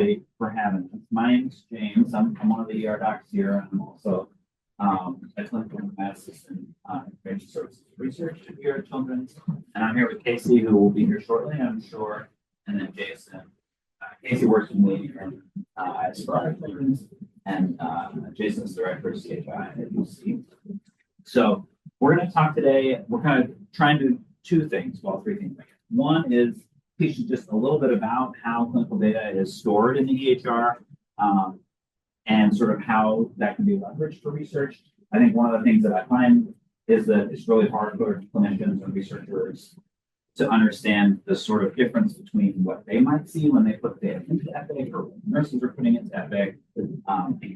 everybody for having us. My name's James. I'm one of the ER docs here. I'm also a clinical assistant in information services research here at Children's. And I'm here with Kacey, who will be here shortly, I'm sure. And then Jason. Kacey works with me in IS4R Children's, and Jason's director of CCHMC at UC. So we're going to talk today. We're kind of trying to do two things, well, three things. One is teach you just a little bit about how clinical data is stored in the EHR and sort of how that can be leveraged for research. I think one of the things that I find is that it's really hard for clinicians and researchers to understand the sort of difference between what they might see when they put data into Epic or when nurses are putting it into Epic, and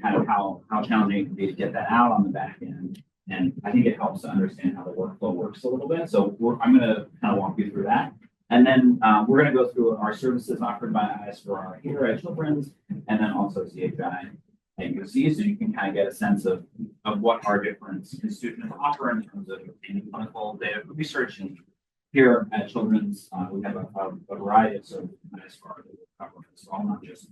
kind of how challenging it can be to get that out on the back end. And I think it helps to understand how the workflow works a little bit. So I'm going to kind of walk you through that. And then we're going to go through our services offered by IS4R here at Children's, and then also CHI at UC, so you can kind of get a sense of what our different institutions offer in terms of obtaining clinical data for research. And here at Children's, we have a variety of services IS4R that we'll cover as well, not just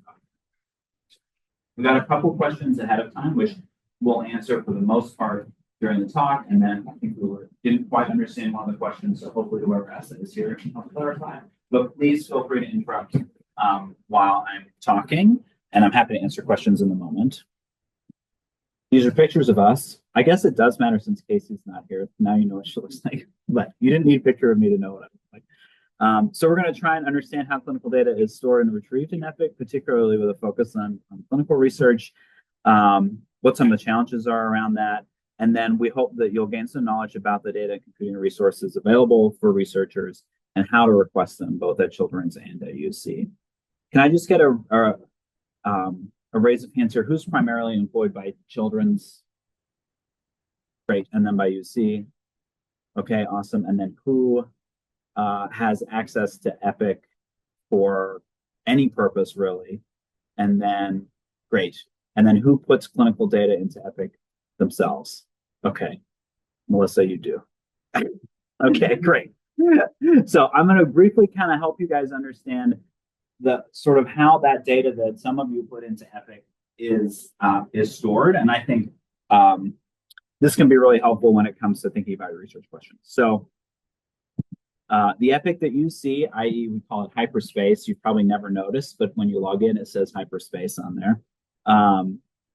we got a couple questions ahead of time, which we'll answer for the most part during the talk, and then I think didn't quite understand one of the questions, so hopefully whoever asked it is here can help clarify. But please feel free to interrupt while I'm talking, and I'm happy to answer questions in a moment. These are pictures of us. I guess it does matter since Kacey's not here. Now you know what she looks like, but you didn't need a picture of me to know what I look like. So we're going to try and understand how clinical data is stored and retrieved in Epic, particularly with a focus on clinical research, what some of the challenges are around that. And then we hope that you'll gain some knowledge about the data and computing resources available for researchers and how to request them both at Children's and at UC. Can I just get a raise of hands here? Who's primarily employed by Children's? Great. And then by UC? Okay, awesome. And then who has access to Epic for any purpose, really? And then, great. And then who puts clinical data into Epic themselves? Okay, Melissa, you do. Okay, great. So I'm going to briefly kind of help you guys understand the sort of how that data that some of you put into Epic is stored, and I think this can be really helpful when it comes to thinking about your research questions. So the Epic that you see, i.e., we call it hyperspace. You've probably never noticed, but when you log in, it says hyperspace on there.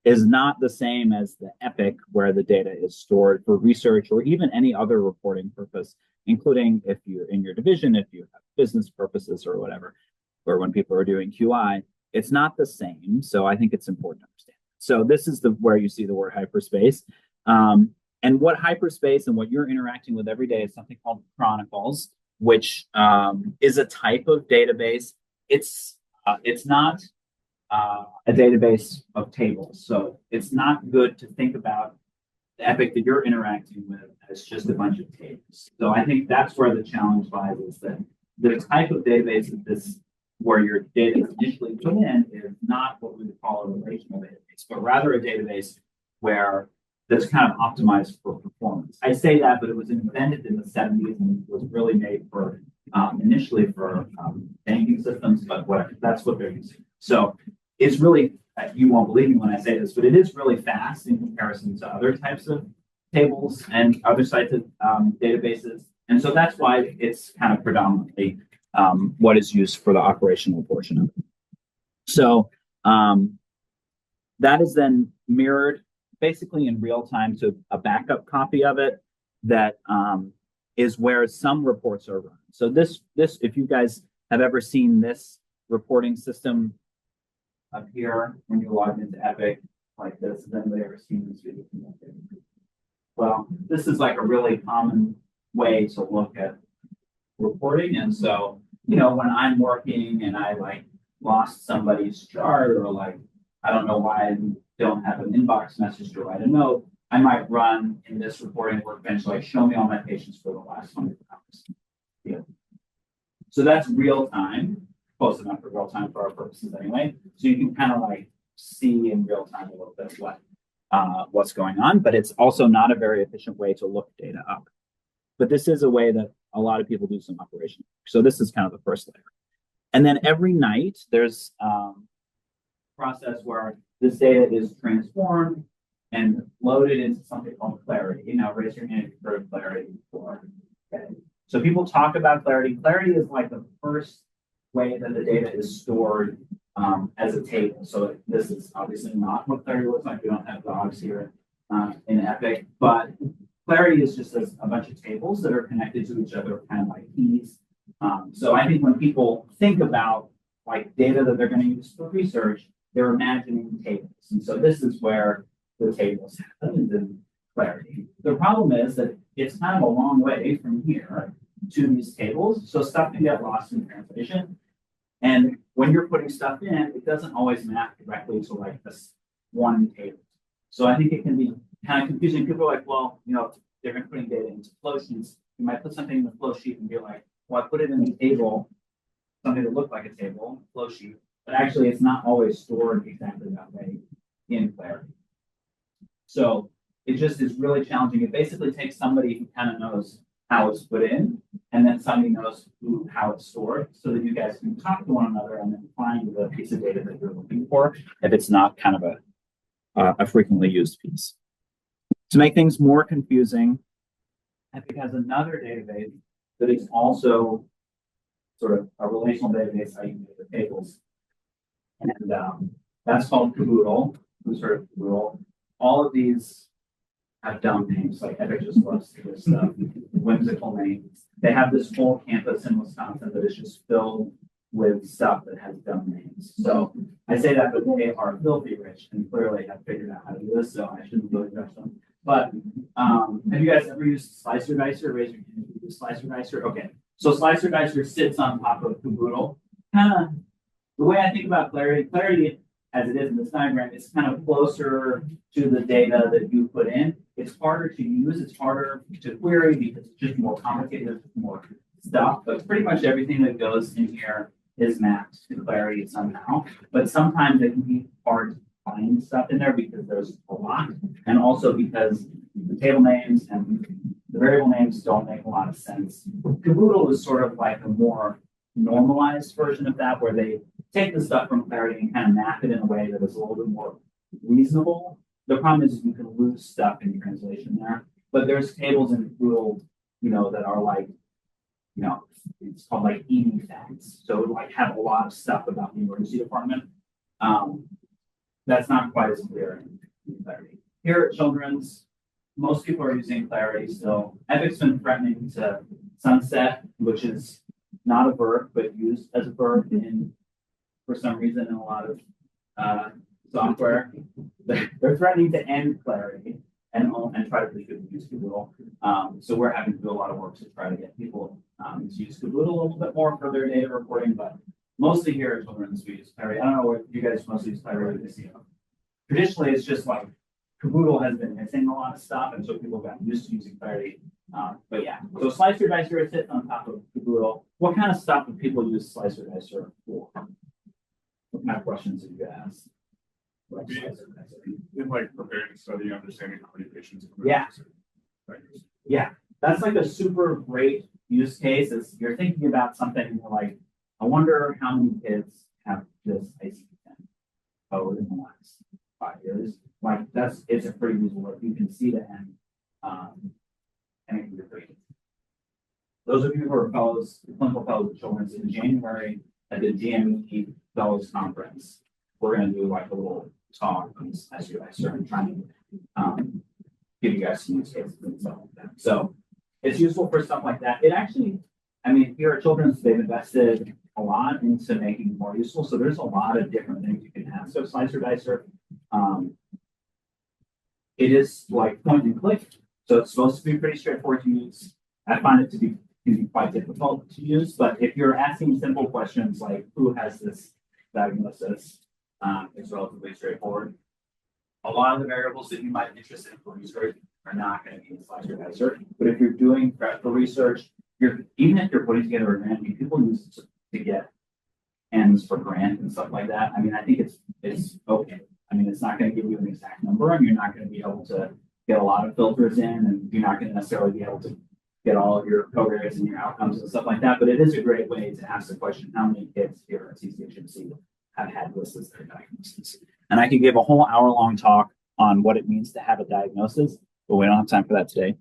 Is not the same as the Epic where the data is stored for research or even any other reporting purpose, including if you're in your division, if you have business purposes or whatever, or when people are doing QI, it's not the same. So I think it's important to understand. So this is where you see the word hyperspace. And what hyperspace and what you're interacting with every day is something called Chronicles, which is a type of database. It's not a database of tables. So it's not good to think about the Epic that you're interacting with as just a bunch of tables. So I think that's where the challenge lies, is that the type of database of this, where your data is initially put in, is not what we would call a relational database, but rather a database where that's kind of optimized for performance. I say that, but it was invented in the 70s and was really made for initially for banking systems, but whatever, that's what they're using. So it's really, you won't believe me when I say this, but it is really fast in comparison to other types of tables and other types of databases. And so that's why it's kind of predominantly what is used for the operational portion of it. So that is then mirrored basically in real time to a backup copy of it that is where some reports are run. So this, if you guys have ever seen this reporting system up here when you log into Epic like this, has anybody ever seen this video? Well, this is like a really common way to look at reporting. And so, when I'm working and I like lost somebody's chart, or like, I don't know why I don't have an inbox message to write a note, I might run in this reporting workbench, like show me all my patients for the last 100 hours. Yeah. So that's real time, close enough for real time for our purposes anyway. So you can kind of like see in real time a little bit what's going on, but it's also not a very efficient way to look data up. But this is a way that a lot of people do some operation. So this is kind of the first layer. And then every night there's process where this data is transformed and loaded into something called clarity. Now raise your hand if you've heard of clarity before. Okay. So people talk about clarity. Clarity is like the first way that the data is stored as a table. So this is obviously not what clarity looks like. We don't have dogs here in Epic, but clarity is just a bunch of tables that are connected to each other, kind of like keys. So I think when people think about like data that they're going to use for research, they're imagining tables. And so this is where the tables happen in clarity. The problem is that it's kind of a long way from here to these tables. So stuff can get lost in translation. And when you're putting stuff in, it doesn't always map directly to like this one table. So I think it can be kind of confusing. People are like, well, you know, they're putting data into flow sheets. You might put something in the flow sheet and be like, well, I put it in the table, something that looked like a table, flow sheet, but actually it's not always stored exactly that way in clarity. So it just is really challenging. It basically takes somebody who kind of knows how it's put in, and then somebody knows how it's stored, so that you guys can talk to one another and then find the piece of data that you're looking for, if it's not kind of a frequently used piece. To make things more confusing, Epic has another database that is also sort of a relational database, how you make the tables. And that's called Caboodle. Who's heard of Caboodle? All of these have dumb names, like Epic just loves to give stuff, whimsical names. They have this whole campus in Wisconsin that is just filled with stuff that has dumb names. So I say that, but they are filthy rich and clearly have figured out how to do this, so I shouldn't really judge them. But have you guys ever used Slicer Dicer? Raise your hand if you use Slicer Dicer. Okay, so Slicer Dicer sits on top of Caboodle. Kind of the way I think about clarity as it is in this diagram, is kind of closer to the data that you put in. It's harder to use, it's harder to query because it's just more complicated, more stuff. But pretty much everything that goes in here is mapped to clarity somehow. But sometimes it can be hard to find stuff in there because there's a lot, and also because the table names and the variable names don't make a lot of sense. Caboodle is sort of like a more normalized version of that, where they take the stuff from clarity and kind of map it in a way that is a little bit more reasonable. The problem is you can lose stuff in translation there, but there's tables in Caboodle, you know, that are like, you know, it's called like ED facts. So it like have a lot of stuff about the emergency department. That's not quite as clear in clarity. Here at Children's, most people are using clarity still. Epic's been threatening to sunset, which is not a verb, but used as a verb for some reason in a lot of software. They're threatening to end clarity and try to pursue use Caboodle. So we're having to do a lot of work to try to get people to use Caboodle a little bit more for their data reporting, but mostly here at Children's we use clarity. I don't know what you guys mostly use clarity this year. Traditionally, it's just like Caboodle has been missing a lot of stuff, and so people got used to using clarity. But yeah, so Slicer Dicer sits on top of Caboodle. What kind of stuff do people use Slicer Dicer for? What kind of questions did you ask? In like preparing to study, understanding how many patients. Yeah, that's like a super great use case. Is you're thinking about something and you're like, I wonder how many kids have this ICD-10 code in the last 5 years. Like it's a pretty useful if you can see the end. And it can be great. Those of you who are fellows, clinical fellows at Children's, in January at the DME Fellows Conference, we're going to do like a little talk on this ICD-10 and trying to give you guys some use cases and stuff like that. So it's useful for stuff like that. It actually, I mean, here at Children's, they've invested a lot into making it more useful. So there's a lot of different things you can have. So Slicer Dicer, it is like point and click. So it's supposed to be pretty straightforward to use. I find it to be quite difficult to use, but if you're asking simple questions like who has this diagnosis, it's relatively straightforward. A lot of the variables that you might be interested in for research are not going to be in Slicer Dicer, but if you're doing prep for research, even if you're putting together a grant, people use it to get ends for grant and stuff like that. I mean, I think it's okay. I mean, it's not going to give you an exact number, and you're not going to be able to get a lot of filters in, and you're not going to necessarily be able to get all of your covariates and your outcomes and stuff like that. But it is a great way to ask the question, how many kids here at CCHMC have had this as their diagnosis. And I could give a whole hour-long talk on what it means to have a diagnosis, but we don't have time for that today.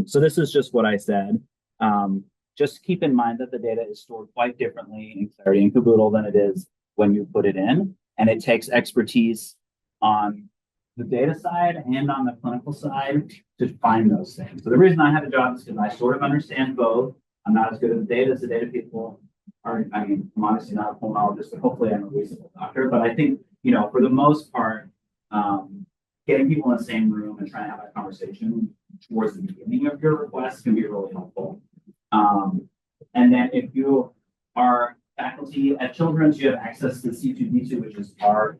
So this is just what I said. Just keep in mind that the data is stored quite differently in Clarity and Caboodle than it is when you put it in. And it takes expertise on the data side and on the clinical side to find those things. So the reason I have a job is because I sort of understand both. I'm not as good at the data as the data people are. I mean, I'm honestly not a pulmonologist, but hopefully I'm a reasonable doctor. But I think, you know, for the most part, getting people in the same room and trying to have that conversation towards the beginning of your request can be really helpful. And then if you are faculty at Children's, you have access to C2D2, which is our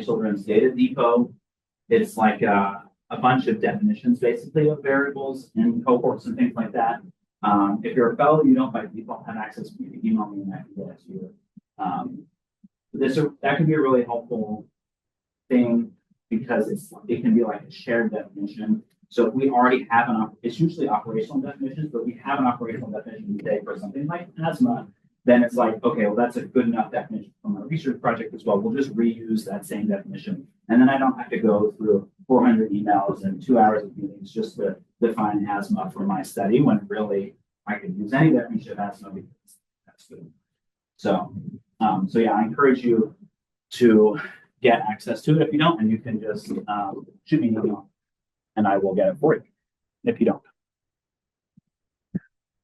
Children's data depot. It's like a bunch of definitions, basically, of variables and cohorts and things like that. If you're a fellow, you don't by default have access. You can email me and I can get it to you. That can be a really helpful thing because it can be like a shared definition. So if we already have it's usually operational definitions, but we have an operational definition today for something like asthma, then it's like, okay, well, that's a good enough definition from our research project as well. We'll just reuse that same definition. And then I don't have to go through 400 emails and 2 hours of meetings just to define asthma for my study when really I could use any definition of asthma because that's good. So yeah, I encourage you to get access to it if you don't, and you can just shoot me an email and I will get it for you if you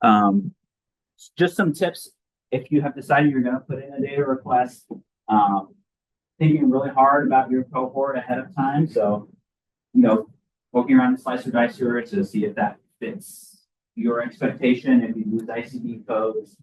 don't. Just some tips. If you have decided you're going to put in a data request, thinking really hard about your cohort ahead of time. So, you know, poking around the slicer dicer to see if that fits your expectation. If you use ICD codes,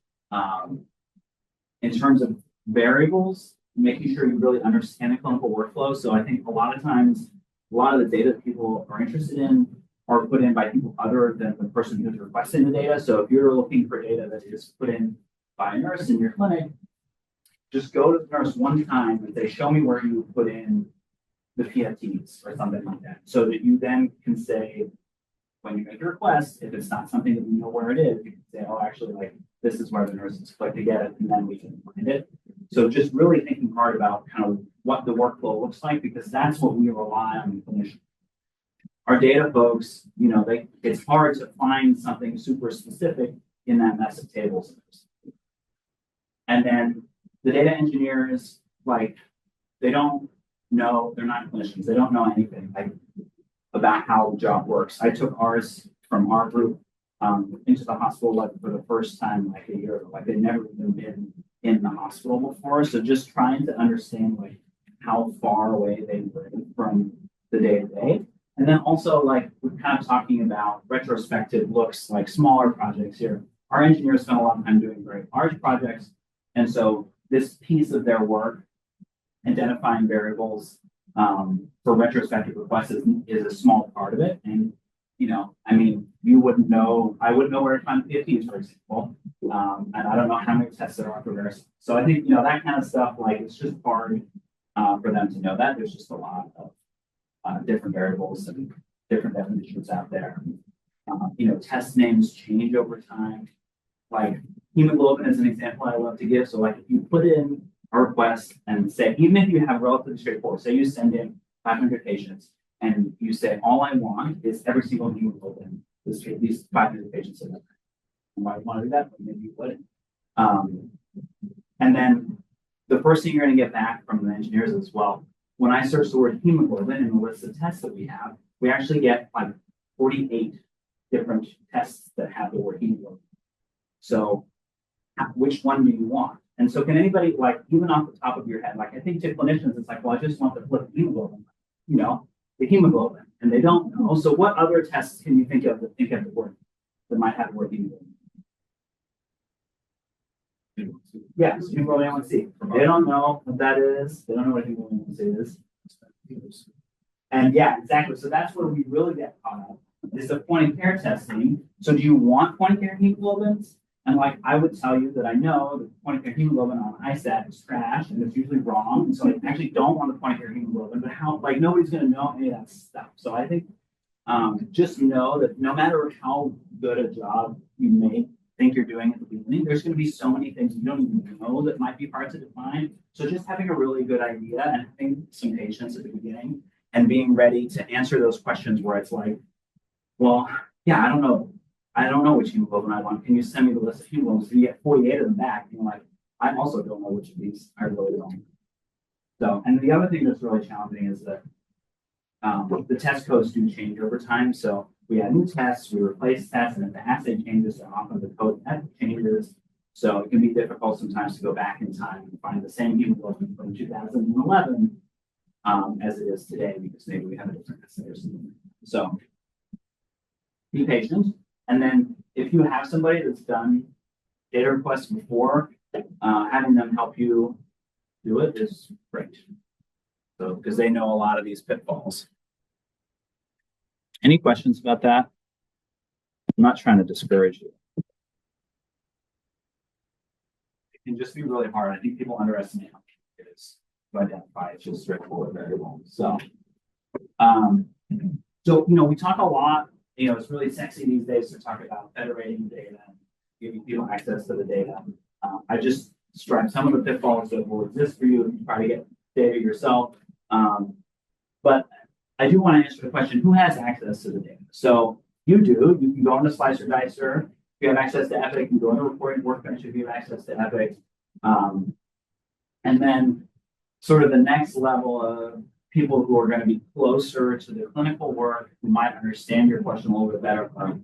in terms of variables, making sure you really understand the clinical workflow. So I think a lot of times, a lot of the data that people are interested in are put in by people other than the person who's requesting the data. So if you're looking for data that is put in by a nurse in your clinic, just go to the nurse one time and say, show me where you put in the PFTs or something like that. So that you then can say, when you make a request, if it's not something that you know where it is, you can say, oh, actually, like, this is where the nurse is clicked to get it, and then we can find it. So just really thinking hard about kind of what the workflow looks like, because that's what we rely on clinicians. Our data folks, you know, it's hard to find something super specific in that mess of tables. And then the data engineers, like, they don't know, they're not clinicians. They don't know anything like about how the job works. I took ours from our group into the hospital like for the first time like a year ago. Like they'd never even been in the hospital before. So just trying to understand like how far away they were from the day-to-day. And then also like we're kind of talking about retrospective looks, like smaller projects here. Our engineers spend a lot of time doing very large projects. And so this piece of their work, identifying variables for retrospective requests is a small part of it. And, you know, I mean, you wouldn't know, I wouldn't know where to find PFTs, for example. And I don't know how many tests there are for various. So I think, you know, that kind of stuff, like it's just hard for them to know that. There's just a lot of different variables and different definitions out there. You know, test names change over time. Like hemoglobin is an example I love to give. So like if you put in a request and say, even if you have relatively straightforward, say you send in 500 patients and you say, all I want is every single hemoglobin these 500 patients in there. You might want to do that, but maybe you wouldn't. And then the first thing you're going to get back from the engineers is, well, when I search the word hemoglobin in the list of tests that we have, we actually get like 48 different tests that have the word hemoglobin. So which one do you want? And so can anybody, like, even off the top of your head, like, I think to clinicians, it's like, well, I just want the flip hemoglobin, you know, the hemoglobin, and they don't know. So what other tests can you think of that the word that might have the word hemoglobin? Yeah, so hemoglobin A1C. They don't know what that is. They don't know what hemoglobin A1C is. And yeah, exactly. So that's where we really get caught up. Is the point of care testing. So do you want point of care hemoglobins? And like I would tell you that I know the point of care hemoglobin on ISAT is trash and it's usually wrong. And so I actually don't want the point of care hemoglobin, but how, like, nobody's going to know any of that stuff. So I think just know that no matter how good a job you make think you're doing at the beginning. There's going to be so many things you don't even know that might be hard to define. So just having a really good idea and having some patience at the beginning and being ready to answer those questions where it's like, well, yeah, I don't know. I don't know which hemoglobin I want. Can you send me the list of hemoglobins? You get 48 of them back. And you're like, I also don't know which of these I really don't. So, and the other thing that's really challenging is that the test codes do change over time. So we add new tests, we replace tests, and if the assay changes, so often the code changes. So it can be difficult sometimes to go back in time and find the same hemoglobin from 2011 as it is today, because maybe we have a different assay or something. So be patient. And then if you have somebody that's done data requests before, having them help you do it is great. So, because they know a lot of these pitfalls. Any questions about that? I'm not trying to discourage you. It can just be really hard. I think people underestimate how it is to identify. It's just straightforward variable. So, we talk a lot. It's really sexy these days to talk about federating data, giving people access to the data. I just described some of the pitfalls that will exist for you if you try to get data yourself. But I do want to answer the question, who has access to the data? So you do. You can go into Slicer Dicer. If you have access to Epic, you go into Reporting Workbench if you have access to Epic. And then sort of the next level of people who are going to be closer to the clinical work, who might understand your question a little bit better, are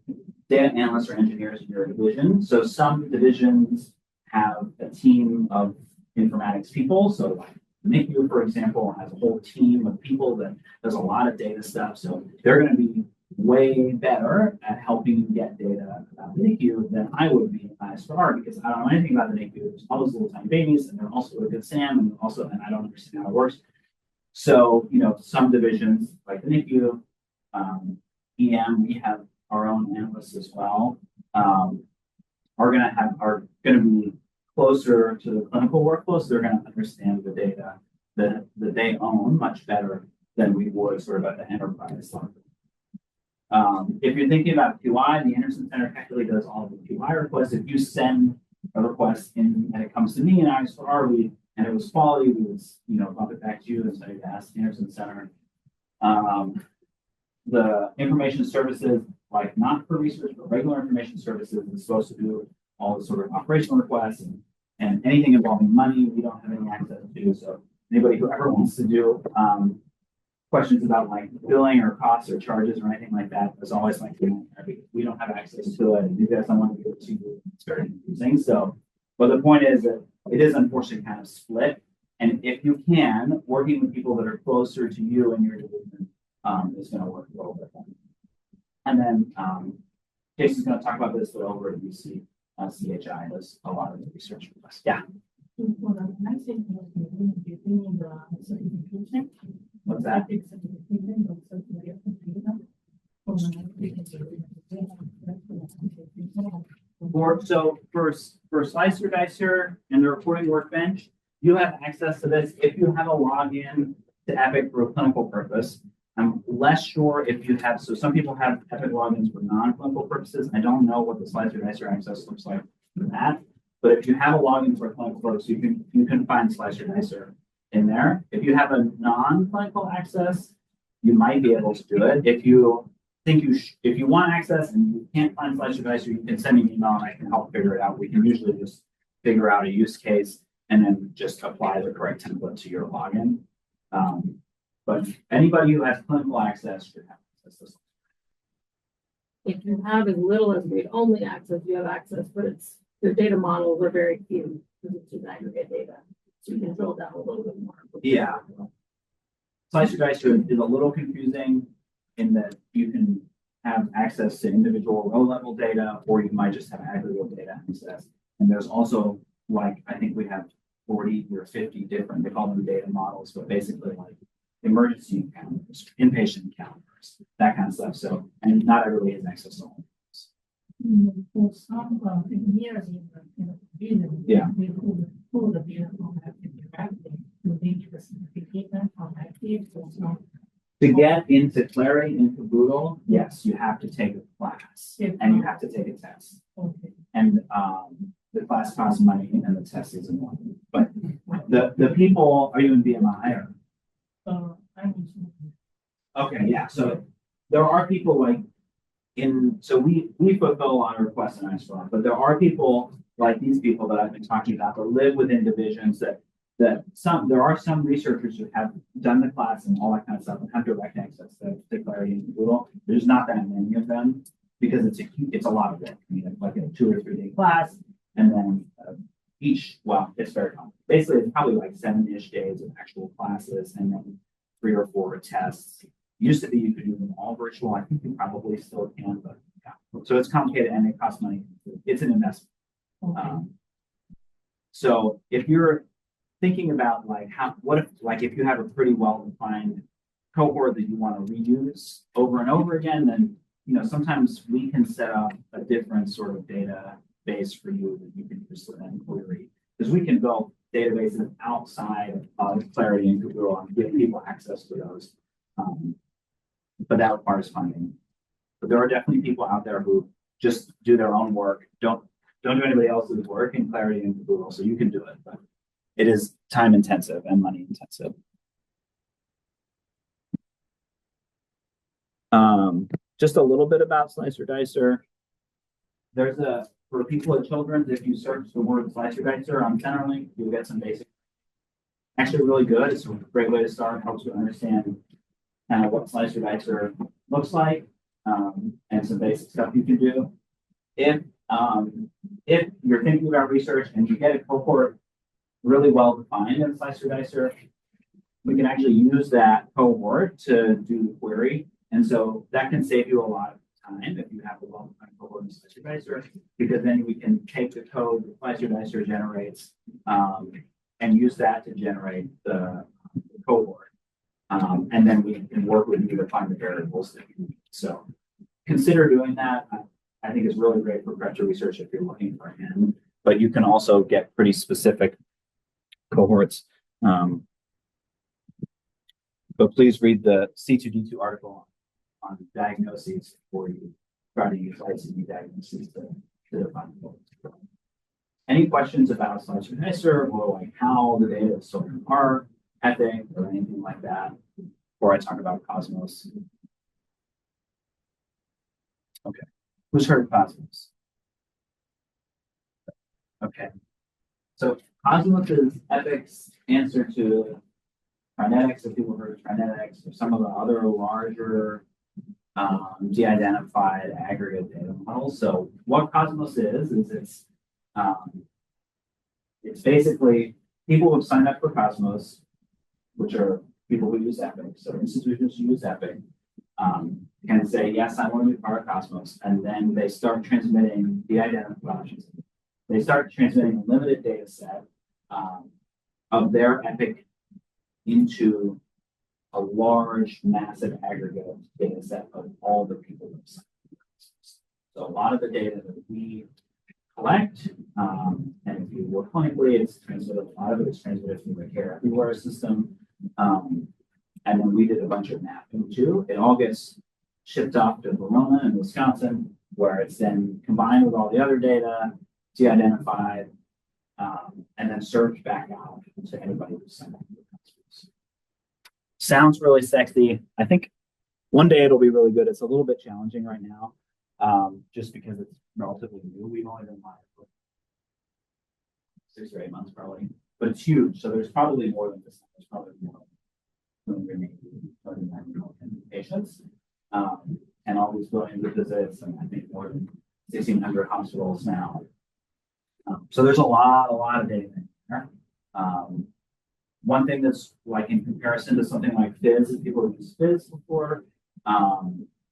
data analysts or engineers in your division. So some divisions have a team of informatics people. So like NICU, for example, has a whole team of people that does a lot of data stuff. So they're going to be way better at helping you get data about the NICU than I would be in IS4R, because I don't know anything about the NICU. There's all those little tiny babies, and they're also a good SAM, and I don't understand how it works. So, some divisions like the NICU, EM, we have our own analysts as well, are going to be closer to the clinical workflow, so they're going to understand the data that they own much better than we would sort of at the enterprise level. If you're thinking about QI, the Anderson Center actually does all of the QI requests. If you send a request in and it comes to me in IS4R, and it was quality, we would bump it back to you and say to ask the Anderson Center. The information services, like not for research, but regular information services, is supposed to do all the sort of operational requests and anything involving money, we don't have any access to. So anybody who ever wants to do questions about like billing or costs or charges or anything like that, is always like, we don't have access to it. You guys don't want to give it to you. It's very confusing. So, but the point is that it is unfortunately kind of split. And if you can, working with people that are closer to you and your division is going to work a little bit better. And then Kacey's going to talk about this, but over at UC, CHI does a lot of the research for us. Yeah. What's that? For Slicer Dicer and the Reporting Workbench, you have access to this if you have a login to Epic for a clinical purpose. I'm less sure if you have, so some people have Epic logins for non-clinical purposes. I don't know what the Slicer Dicer access looks like for that, but if you have a login for a clinical purpose, you can find Slicer Dicer in there. If you have a non-clinical access, you might be able to do it. If you want access and you can't find Slicer Dicer, you can send me an email and I can help figure it out. We can usually just figure out a use case and then just apply the correct template to your login. But anybody who has clinical access should have access to this. If you have as little as read-only access, you have access, but the data models are very few because it's just aggregate data. So you can drill down a little bit more. Yeah. Slicer Dicer is a little confusing in that you can have access to individual row level data, or you might just have aggregate data access. And there's also, like, I think we have 40 or 50 different, they call them data models, but basically like emergency encounters, inpatient encounters, that kind of stuff. So, and not everybody has access to all of those. For some engineers in the division, Yeah. we pull the data from Active directly to link the certification from Active to some. To get into Clarity and Caboodle, yes, you have to take a class Yeah. and you have to take a test. Okay. the class costs money and the test isn't one. But the people, are you in BMI or? Okay, yeah, so there are people like so we fulfill a lot of requests in IS4R, but there are people like these people that I've been talking about that live within divisions there are some researchers who have done the class and all that kind of stuff and have direct access to Clarity and Google. There's not that many of them because it's a lot of work. I mean, it's like a 2 or 3 day class, and then it's very common. Basically, it's probably like 7-ish days of actual classes and then 3 or 4 tests. Used to be you could do them all virtual. I think you probably still can, but yeah. So it's complicated and it costs money. It's an investment. Okay. So if you're thinking about if you have a pretty well-defined cohort that you want to reuse over and over again, then sometimes we can set up a different sort of database for you that you can use and query. Because we can build databases outside of Clarity and Google and give people access to those. But that requires funding. But there are definitely people out there who just do their own work, don't do anybody else's work in Clarity and Google, so you can do it. But it is time intensive and money intensive. Just a little bit about Slicer Dicer. For people at Children's, if you search the word Slicer Dicer on Centerlink, you'll get some basic. Actually, really good. It's a great way to start. Helps you understand kind of what Slicer Dicer looks like and some basic stuff you can do. If you're thinking about research and you get a cohort really well defined in Slicer Dicer, we can actually use that cohort to do the query. And so that can save you a lot of time if you have a well-defined cohort in Slicer Dicer, because then we can take the code that Slicer Dicer generates and use that to generate the cohort. And then we can work with you to find the variables that you need. So consider doing that. I think it's really great for pressure research if you're looking for him, but you can also get pretty specific cohorts. But please read the C2D2 article on diagnoses before you try to use ICD diagnoses to define cohorts. Any questions about Slicer Dicer or like how the data is stored in R, Epic, or anything like that before I talk about Cosmos? Okay. Who's heard of Cosmos? Okay. So Cosmos is Epic's answer to Trinetics, if people heard of Trinetics, or some of the other larger de-identified aggregate data models. So what Cosmos is it's basically people who have signed up for Cosmos, which are people who use Epic. So institutions who use Epic can say, yes, I want to be part of Cosmos. And then they start transmitting de-identified. They start transmitting a limited data set of their Epic into a large, massive aggregate data set of all the people who signed up for Cosmos. So a lot of the data that we collect, and if you work clinically, it's transmitted, a lot of it is transmitted through the Care Everywhere system. And then we did a bunch of mapping too. It all gets shipped off to Verona in Wisconsin, where it's then combined with all the other data, de-identified, and then served back out to anybody who's signed up for Cosmos. Sounds really sexy. I think one day it'll be really good. It's a little bit challenging right now, just because it's relatively new. We've only been live for 6 or 8 months probably, but it's huge. So there's probably more than this. There's probably more than 280 patients, and all these billions of visits, and I think more than 1,600 hospitals now. So there's a lot of data in there. One thing that's like in comparison to something like Fizz, people have used Fizz before,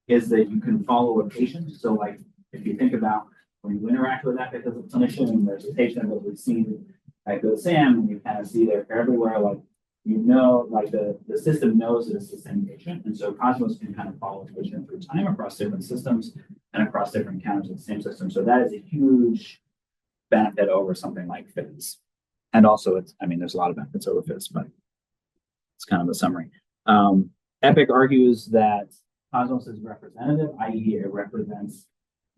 is that you can follow a patient. So like if you think about when you interact with Epic as a clinician, and there's a patient that we've seen like with Sam, and you kind of see their Care Everywhere, like like the system knows that it's the same patient. And so Cosmos can kind of follow the patient through time across different systems and across different counters of the same system. So that is a huge benefit over something like Fizz. And also there's a lot of benefits over Fizz, but it's kind of a summary. Epic argues that Cosmos is representative, i.e. it represents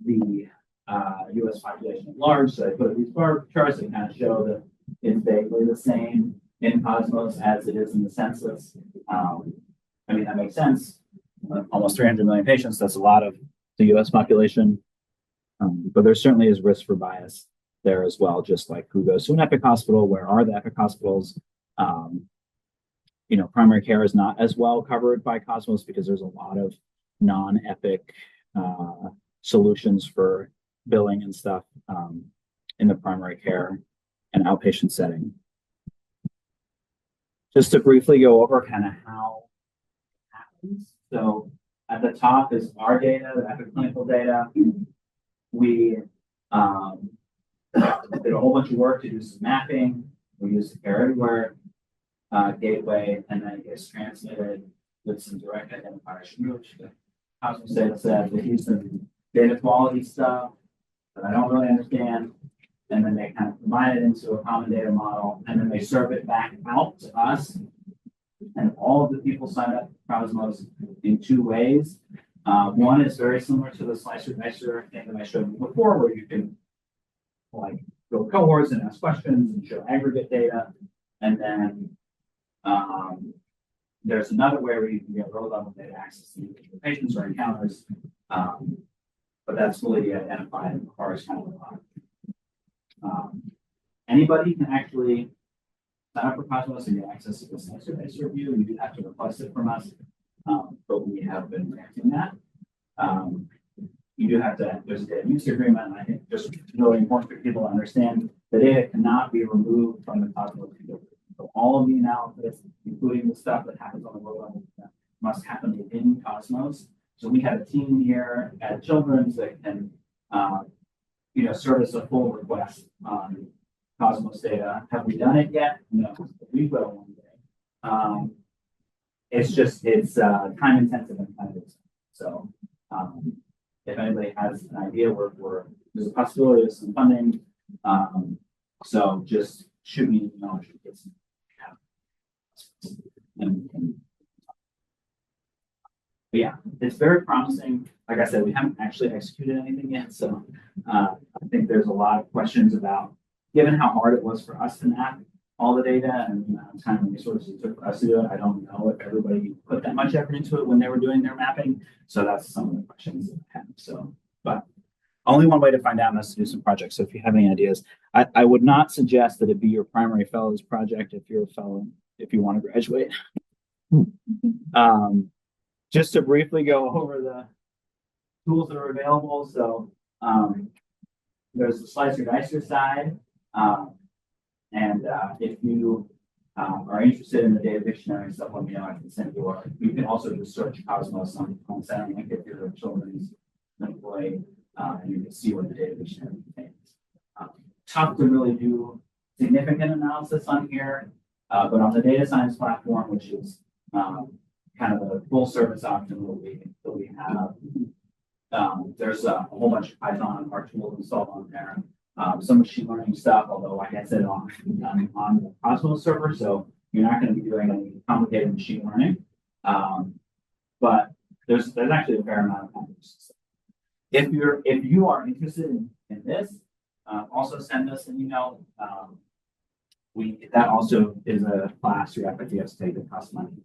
the US population at large. So I put these bar charts that kind of show that it's vaguely the same in Cosmos as it is in the census. I mean, that makes sense. Almost 300 million patients, that's a lot of the US population. But there certainly is risk for bias there as well, just like who goes to an Epic hospital, where are the Epic hospitals? Primary care is not as well covered by Cosmos because there's a lot of non-Epic solutions for billing and stuff in the primary care and outpatient setting. Just to briefly go over kind of how it happens. So at the top is our data, the Epic clinical data. We did a whole bunch of work to do some mapping. We use the Care Everywhere gateway, and then it gets transmitted with some direct identifiers from which the Cosmos data set. They use some data quality stuff that I don't really understand, and then they kind of combine it into a common data model, and then they serve it back out to us. And all of the people sign up for Cosmos in two ways. One is very similar to the slicer dicer thing that I showed you before, where you can like go cohorts and ask questions and show aggregate data. And then there's another way where you can get row level data access to individual patients or encounters. But that's fully identified and requires kind of a lot. Anybody can actually sign up for Cosmos and get access to the slicer dicer view. You do have to request it from us. But we have been granting that. You do have to, there's a data use agreement, and I think just really important for people to understand the data cannot be removed from the Cosmos field. So all of the analysis, including the stuff that happens on the low level, must happen within Cosmos. So we have a team here at Children's that can, service a full request on Cosmos data. Have we done it yet? No, we will one day. It's time intensive and kind of expensive. So if anybody has an idea, there's a possibility of some funding. So just shoot me an email. But yeah, it's very promising. Like I said, we haven't actually executed anything yet. So I think there's a lot of questions about, given how hard it was for us to map all the data and the amount of time and resources it took for us to do it. I don't know if everybody put that much effort into it when they were doing their mapping. So that's some of the questions that I have. So, but only one way to find out is to do some projects. So if you have any ideas, I would not suggest that it be your primary fellows project if you're a fellow, if you want to graduate. Just to briefly go over the tools that are available. So there's the slicer dicer side. And if you are interested in the data dictionary and stuff, let me know. I can send you. Or you can also just search Cosmos on Centerlink if you're a children's employee, and you can see what the data dictionary contains. Tough to really do significant analysis on here, but on the data science platform, which is kind of a full service option that we have, there's a whole bunch of Python R tools installed on there. Some machine learning stuff, although like I said, on the Cosmos server, so you're not going to be doing any complicated machine learning. But there's actually a fair amount of complex. If you are interested in this, also send us an email. That also is a class you have to take that costs money.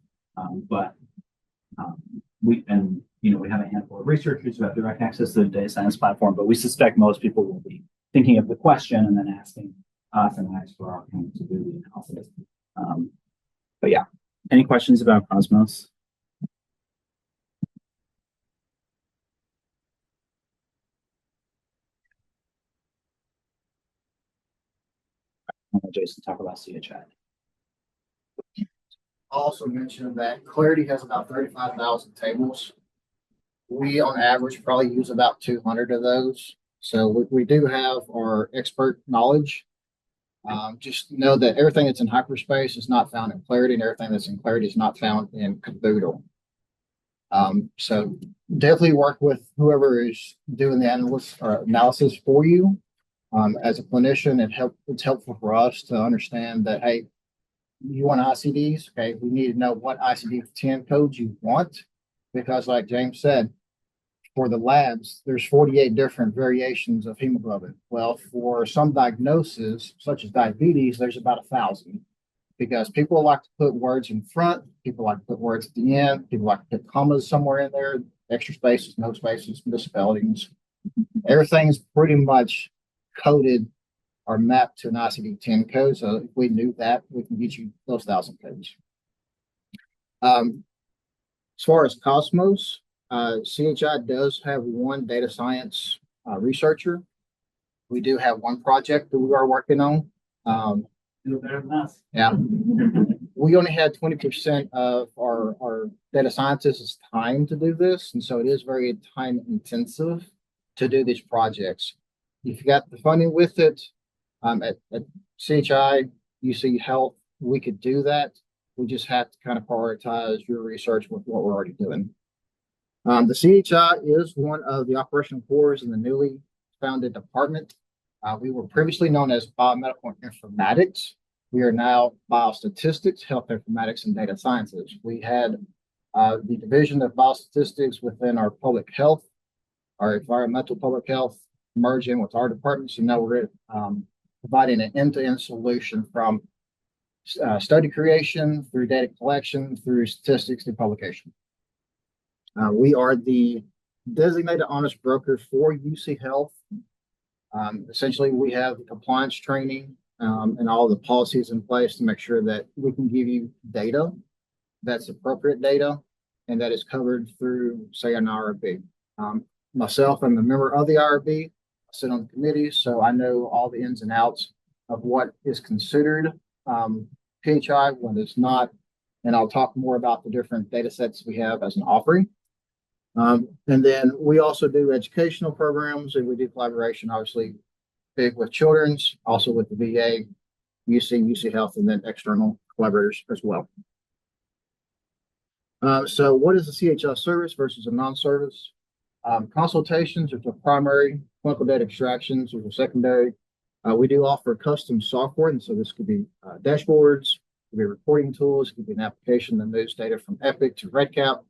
We have a handful of researchers who have direct access to the data science platform, but we suspect most people will be thinking of the question and then asking us and IS4R to do the analysis. But yeah, any questions about Cosmos? I'll let Jason talk about CHI. Also mentioned that Clarity has about 35,000 tables. We, on average, probably use about 200 of those. So we do have our expert knowledge. Just know that everything that's in hyperspace is not found in Clarity, and everything that's in Clarity is not found in Caboodle. So definitely work with whoever is doing the analysis for you. As a clinician, it's helpful for us to understand that, hey, you want ICDs? Okay, we need to know what ICD-10 codes you want, because like James said, for the labs, there's 48 different variations of hemoglobin. Well, for some diagnoses, such as diabetes, there's about 1,000 because people like to put words in front, people like to put words at the end, people like to put commas somewhere in there, extra spaces, no spaces, misspellings. Everything's pretty much coded or mapped to an ICD-10 code. So if we knew that, we can get you those 1,000 codes. As far as Cosmos, CHI does have one data science researcher. We do have one project that we are working on. Do better than us. Yeah, we only had 20% of our data scientists' time to do this, and so it is very time intensive to do these projects. If you got the funding with it, at CHI, UC Health, we could do that. We just have to kind of prioritize your research with what we're already doing. The CHI is one of the operational cores in the newly founded department. We were previously known as Biomedical Informatics. We are now Biostatistics, Health Informatics, and Data Sciences. We had the division of Biostatistics within our public health, our environmental public health, merge in with our department. So now we're providing an end-to-end solution from study creation through data collection, through statistics, to publication. We are the designated honest broker for UC Health. Essentially, we have the compliance training and all the policies in place to make sure that we can give you data that's appropriate data and that is covered through, say, an IRB. Myself, I'm a member of the IRB. I sit on the committee, so I know all the ins and outs of what is considered PHI, what is not, and I'll talk more about the different data sets we have as an offering. And then we also do educational programs, and we do collaboration, obviously, big with children's, also with the VA, UC Health, and then external collaborators as well. So what is a CHI service versus a non-service? Consultations are for primary, clinical data extractions are for secondary. We do offer custom software, and so this could be dashboards, could be reporting tools, could be an application that moves data from Epic to RedCap,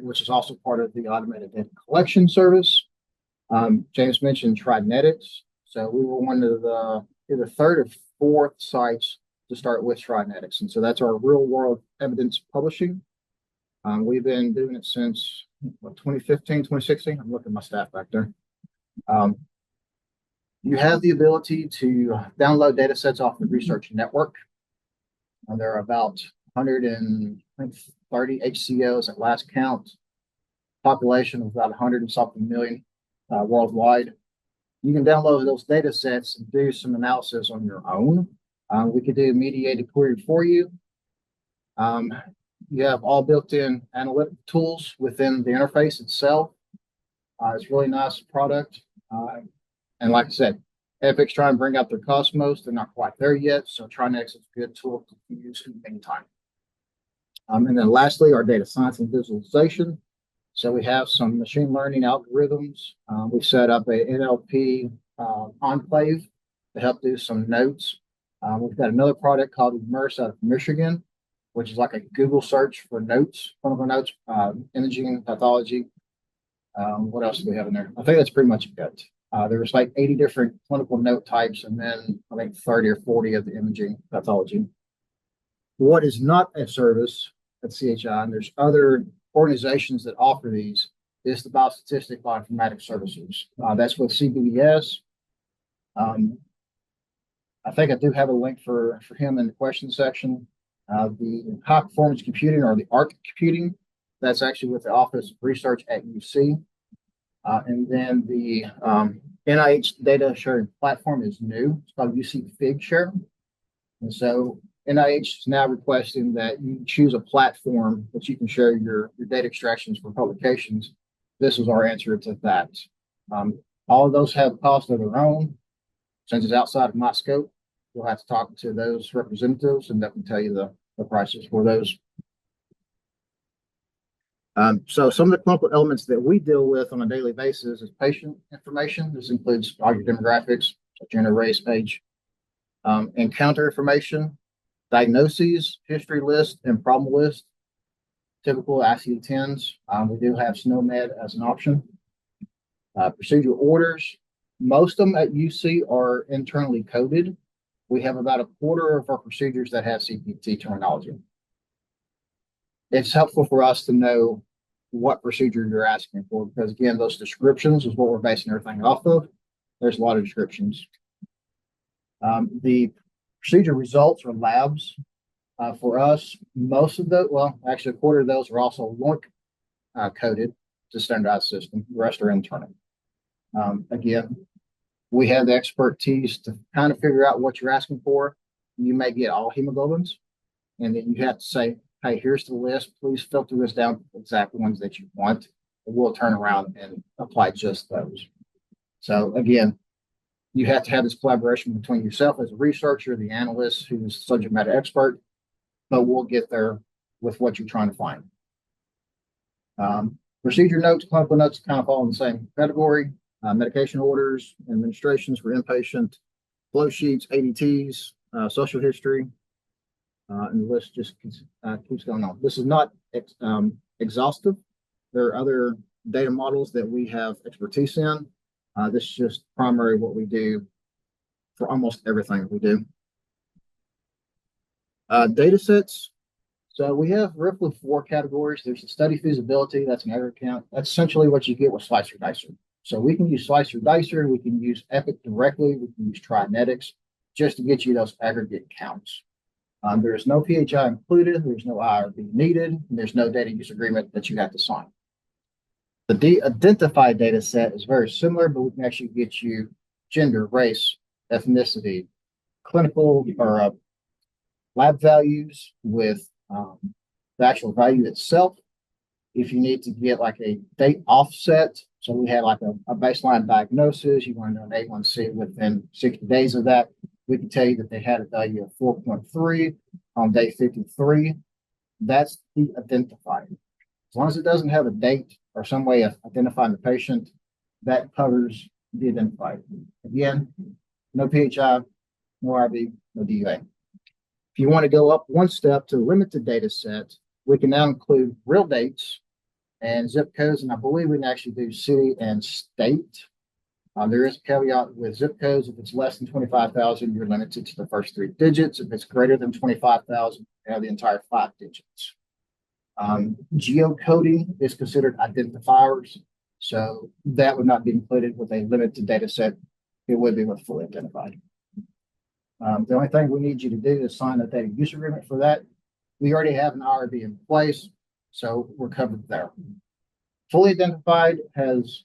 which is also part of the automated data collection service. James mentioned Trinetics. So we were one of the either third or fourth sites to start with Trinetics. And so that's our real world evidence publishing. We've been doing it since 2015, 2016. I'm looking at my staff back there. You have the ability to download data sets off the research network. There are about 130 HCOs at last count, population of about 100 and something million worldwide. You can download those data sets and do some analysis on your own. We could do a mediated query for you. You have all built-in analytic tools within the interface itself. It's a really nice product. And like I said, Epic's trying to bring out their Cosmos. They're not quite there yet, so Trinetics is a good tool to use anytime. And then lastly, our data science and visualization. So we have some machine learning algorithms. We've set up a NLP enclave to help do some notes. We've got another product called Immerse out of Michigan, which is like a Google search for notes, clinical notes, imaging, pathology. What else do we have in there? I think that's pretty much it. There's like 80 different clinical note types, and then I think 30 or 40 of the imaging pathology. What is not a service at CHI, and there's other organizations that offer these, is the Biostatistic Bioinformatics Services. That's with CBDS. I think I do have a link for him in the question section. The high performance computing, or the ARC computing, that's actually with the Office of Research at UC. And then the NIH data sharing platform is new. It's called UC FigShare. And so NIH is now requesting that you choose a platform that you can share your data extractions for publications. This is our answer to that. All of those have costs of their own. Since it's outside of my scope, you'll have to talk to those representatives, and they can tell you the prices for those. So some of the clinical elements that we deal with on a daily basis is patient information. This includes all your demographics, such as your race, age, encounter information, diagnoses, history list, and problem list, typical ICD-10s. We do have SNOMED as an option. Procedural orders, most of them at UC are internally coded. We have about a quarter of our procedures that have CPT terminology. It's helpful for us to know what procedure you're asking for because, again, those descriptions is what we're basing everything off of. There's a lot of descriptions. The procedure results or labs for us, most of those, well, actually, a quarter of those are also LOINC coded to standardized system. The rest are internal. Again, we have the expertise to kind of figure out what you're asking for. You may get all hemoglobins, and then you have to say, hey, here's the list. Please filter this down to the exact ones that you want. And we'll turn around and apply just those. So again, you have to have this collaboration between yourself as a researcher, the analyst who's a subject matter expert, but we'll get there with what you're trying to find. Procedure notes, clinical notes kind of fall in the same category. Medication orders, administrations for inpatient, flow sheets, ADTs, social history, and the list just keeps going on. This is not exhaustive. There are other data models that we have expertise in. This is just primarily what we do for almost everything that we do. Data sets. So we have roughly 4 categories. There's the study feasibility. That's an aggregate count. That's essentially what you get with Slicer Dicer. So we can use Slicer Dicer. We can use Epic directly. We can use Trinetics just to get you those aggregate counts. There's no PHI included. There's no IRB needed. And there's no data use agreement that you have to sign. The de-identified data set is very similar, but we can actually get you gender, race, ethnicity, clinical or lab values with the actual value itself. If you need to get like a date offset, so we had like a baseline diagnosis, you want to know an A1C within 60 days of that, we can tell you that they had a value of 4.3 on day 53. That's de-identified. As long as it doesn't have a date or some way of identifying the patient, that covers the identified. Again, no PHI, no RB, no DUA. If you want to go up one step to limit the data set, we can now include real dates and zip codes, and I believe we can actually do city and state. There is a caveat with zip codes. If it's less than 25,000, you're limited to the first 3 digits. If it's greater than 25,000, you have the entire 5 digits. Geocoding is considered identifiers, so that would not be included with a limited data set. It would be with fully identified. The only thing we need you to do is sign a data use agreement for that. We already have an IRB in place, so we're covered there. Fully identified has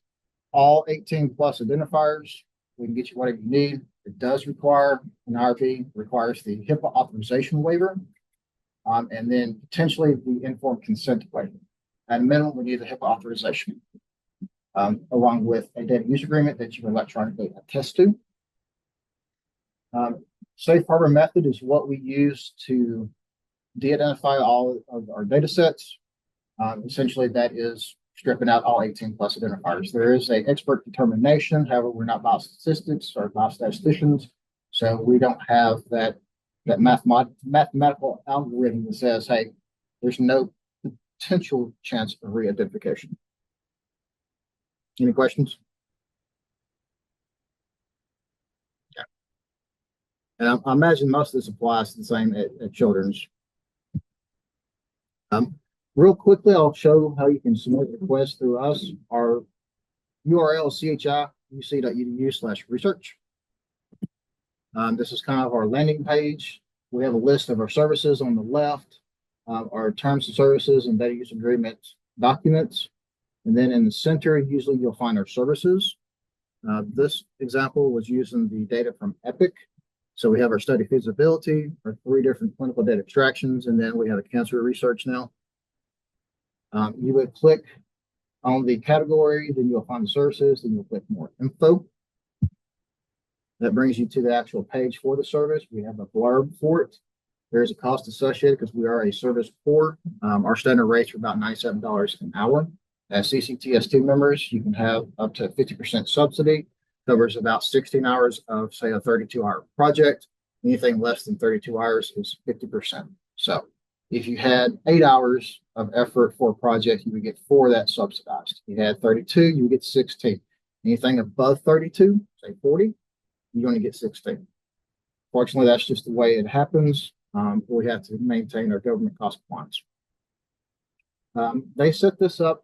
all 18 plus identifiers. We can get you whatever you need. It does require an IRB, requires the HIPAA authorization waiver, and then potentially the informed consent waiver. At a minimum, we need the HIPAA authorization, along with a data use agreement that you can electronically attest to. Safe harbor method is what we use to de-identify all of our data sets. Essentially, that is stripping out all 18 plus identifiers. There is an expert determination. However, we're not biostatistics or biostatisticians, so we don't have that mathematical algorithm that says, hey, there's no potential chance of re-identification. Any questions? Yeah. And I imagine most of this applies to the same at Children's. Real quickly, I'll show how you can submit requests through us. Our URL is chiuc.edu/research. This is kind of our landing page. We have a list of our services on the left, our terms of services and data use agreement documents. And then in the center, usually you'll find our services. This example was using the data from Epic. So we have our study feasibility, our 3 different clinical data extractions, and then we have a cancer research now. You would click on the category, then you'll find the services, then you'll click more info. That brings you to the actual page for the service. We have a blurb for it. There's a cost associated because we are a service core. Our standard rates are about $97 an hour. As CCTS2 members, you can have up to 50% subsidy. Covers about 16 hours of, say, a 32-hour project. Anything less than 32 hours is 50%. So if you had 8 hours of effort for a project, you would get 4 of that subsidized. If you had 32, you would get 16. Anything above 32, say 40, you're going to get 16. Fortunately, that's just the way it happens. We have to maintain our government cost compliance. They set this up,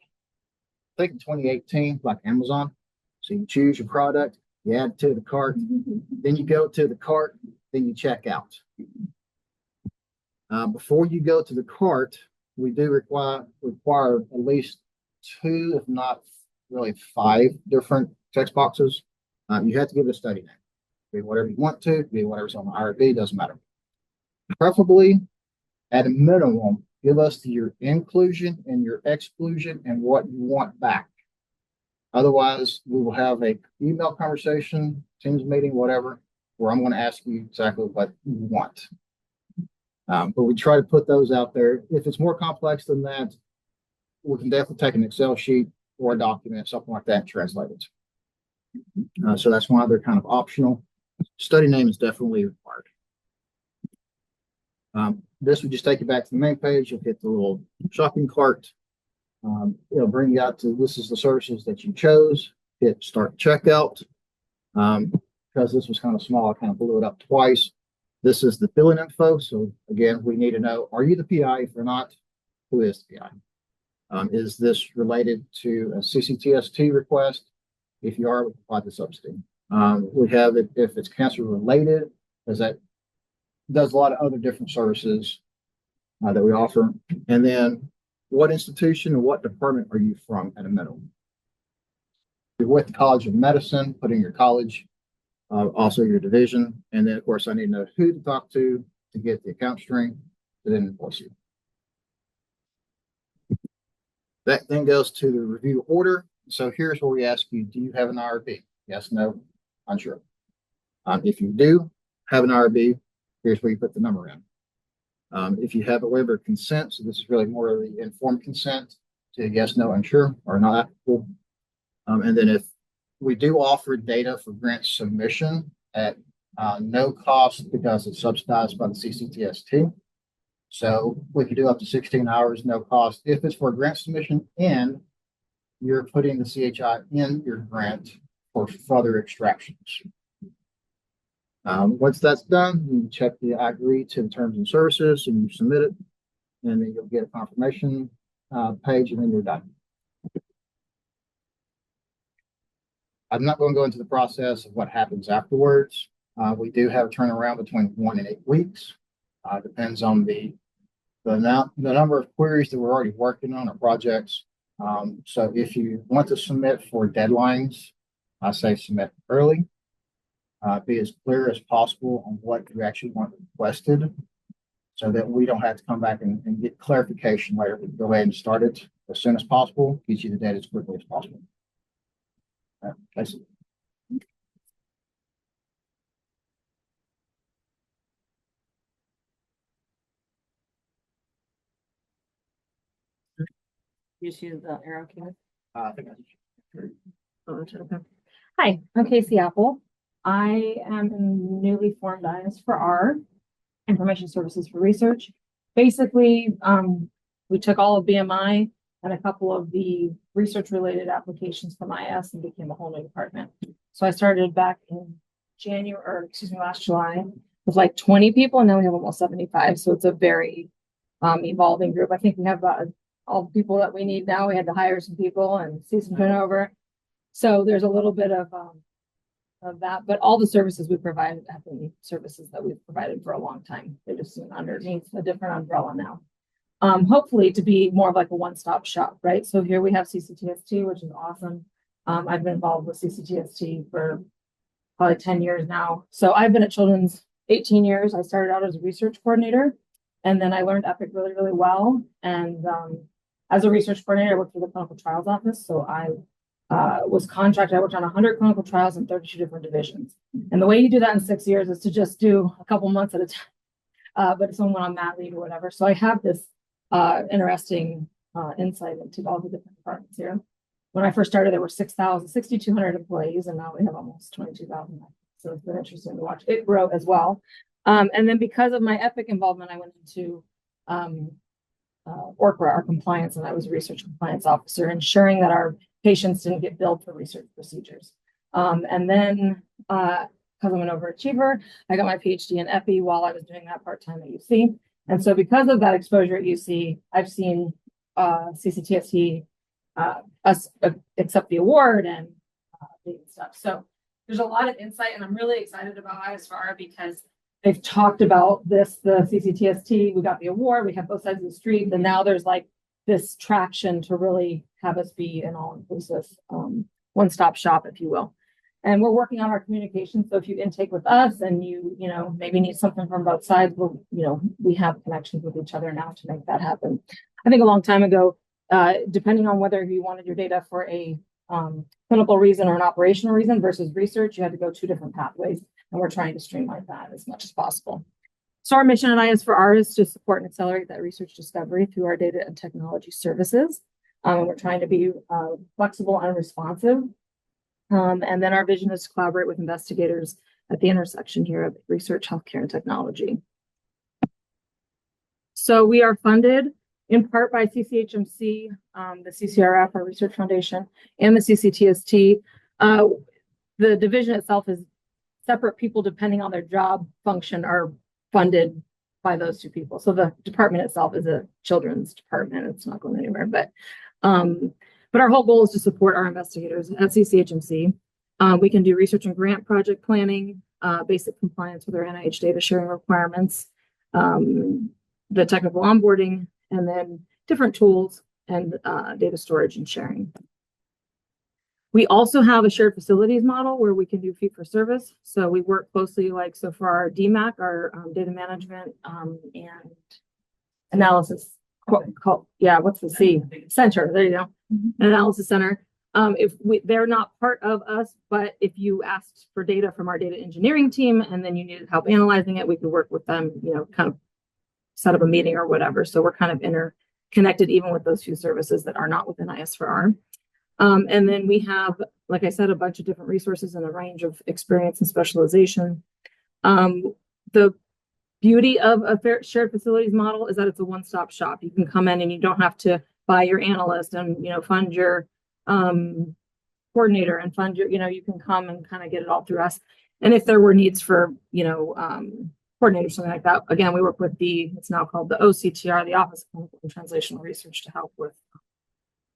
I think in 2018, like Amazon. So you choose your product, you add it to the cart, then you go to the cart, then you check out. Before you go to the cart, we do require at least 2, if not really 5 different text boxes. You have to give it a study name. Be whatever you want to, be whatever's on the IRB, doesn't matter. Preferably, at a minimum, give us your inclusion and your exclusion and what you want back. Otherwise, we will have a email conversation, Teams meeting, whatever, where I'm going to ask you exactly what you want. But we try to put those out there. If it's more complex than that, we can definitely take an Excel sheet or a document, something like that, and translate it. So that's why they're kind of optional. Study name is definitely required. This would just take you back to the main page. You'll hit the little shopping cart. It'll bring you out to this is the services that you chose. Hit start checkout. Because this was kind of small, I kind of blew it up twice. This is the billing info. So again, we need to know, are you the PI? If you're not, who is the PI? Is this related to a CCTST request? If you are, we provide the subsidy. We have it if it's cancer related, because that does a lot of other different services that we offer. And then what institution or what department are you from at a minimum? If you're with the College of Medicine, put in your college, also your division. And then of course I need to know who to talk to get the account string to then invoice you. That then goes to the review order. So here's where we ask you, do you have an IRB? Yes, no, unsure. If you do have an IRB, here's where you put the number in. If you have a waiver of consent, so this is really more of the informed consent to yes, no, unsure, or not applicable. And then if we do offer data for grant submission at no cost because it's subsidized by the CCTST. So we can do up to 16 hours, no cost. If it's for a grant submission and you're putting the CHI in your grant for further extractions. Once that's done, you check the I agree to the terms and services and you submit it, and then you'll get a confirmation page, and then you're done. I'm not going to go into the process of what happens afterwards. We do have a turnaround between 1 and 8 weeks. Depends on the number of queries that we're already working on or projects. So if you want to submit for deadlines, I say submit early. Be as clear as possible on what you actually want requested so that we don't have to come back and get clarification later. We can go ahead and start it as soon as possible, get you the data as quickly as possible. Kacey. You see the arrow key? I think Hi, I'm Kacey Appel. I am in newly formed IS4R, Information Services for Research. Basically, we took all of BMI and a couple of the research-related applications from IS and became a whole new department. So I started back in last July with like 20 people, and now we have almost 75. So it's a very evolving group. I think we have about all the people that we need now. We had to hire some people and see some turnover. So there's a little bit of that, but all the services we provide have been services that we've provided for a long time. They're just underneath a different umbrella now. Hopefully to be more of like a one-stop shop, right? So here we have CCTST, which is awesome. I've been involved with CCTST for probably 10 years now. So I've been at Children's 18 years. I started out as a research coordinator, and then I learned EPIC really, really well. And as a research coordinator, I worked for the clinical trials office. So I was contracted. I worked on 100 clinical trials in 32 different divisions. And the way you do that in 6 years is to just do a couple months at a time. But if someone went on mat leave or whatever. So I have this interesting insight into all the different departments here. When I first started, there were 6,200 employees, and now we have almost 22,000. So it's been interesting to watch it grow as well. And then because of my EPIC involvement, I went into ORCRA, our compliance, and I was a research compliance officer, ensuring that our patients didn't get billed for research procedures. And then, because I'm an overachiever, I got my PhD in epi while I was doing that part-time at UC. And so because of that exposure at UC, I've seen CCTST accept the award and stuff. So there's a lot of insight, and I'm really excited about IS4R because they've talked about this, the CCTST, we got the award, we have both sides of the street, and now there's like this traction to really have us be an all-inclusive one-stop shop, if you will. And we're working on our communication. So if you intake with us and you know, maybe need something from both sides, we'll, you know, we have connections with each other now to make that happen. I think a long time ago, depending on whether you wanted your data for a clinical reason or an operational reason versus research, you had to go 2 different pathways. And we're trying to streamline that as much as possible. So our mission at IS4R is to support and accelerate that research discovery through our data and technology services. And we're trying to be flexible and responsive. And then our vision is to collaborate with investigators at the intersection here of research, healthcare, and technology. So we are funded in part by CCHMC, the CCRF, our research foundation, and the CCTST. The division itself is separate people depending on their job function are funded by those 2 people. So the department itself is a children's department. It's not going anywhere, but our whole goal is to support our investigators at CCHMC. We can do research and grant project planning, basic compliance with our NIH data sharing requirements, the technical onboarding, and then different tools and data storage and sharing. We also have a shared facilities model where we can do fee for service. So we work closely, like, so for our DMAC, our data management and analysis, what's the C? Center, there you go, analysis center. They're not part of us, but if you asked for data from our data engineering team and then you needed help analyzing it, we could work with them, you know, kind of set up a meeting or whatever. So we're kind of interconnected even with those few services that are not within IS4R. And then we have, like I said, a bunch of different resources and a range of experience and specialization. The beauty of a shared facilities model is that it's a one-stop shop. You can come in and you don't have to buy your analyst and, you know, fund your coordinator and fund your, you know, you can come and kind of get it all through us. And if there were needs for, you know, coordinator, something like that, again, we work with it's now called the OCTR, the Office of Clinical and Translational Research, to help with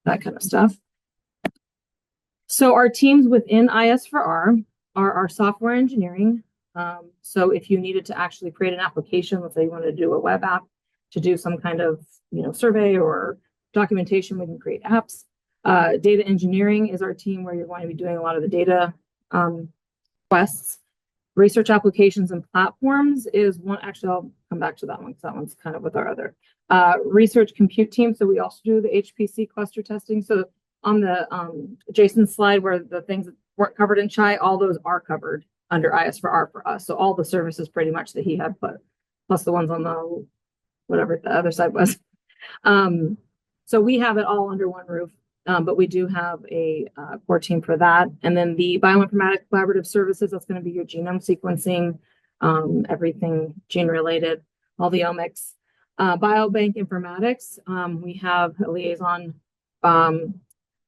that kind of stuff. So our teams within IS4R are our software engineering. So if you needed to actually create an application, let's say you wanted to do a web app to do some kind of, you know, survey or documentation, we can create apps. Data engineering is our team where you're going to be doing a lot of the data quests. Research applications and platforms is one. Actually, I'll come back to that one because that one's kind of with our other research compute team. So we also do the HPC cluster testing. So on the Jason's slide where the things that weren't covered in CHI, all those are covered under IS4R for us. So all the services pretty much that he had put, plus the ones on the, whatever the other side was. So we have it all under one roof, but we do have a core team for that. And then the bioinformatics collaborative services, that's going to be your genome sequencing, everything gene related, all the omics. Biobank informatics, we have a liaison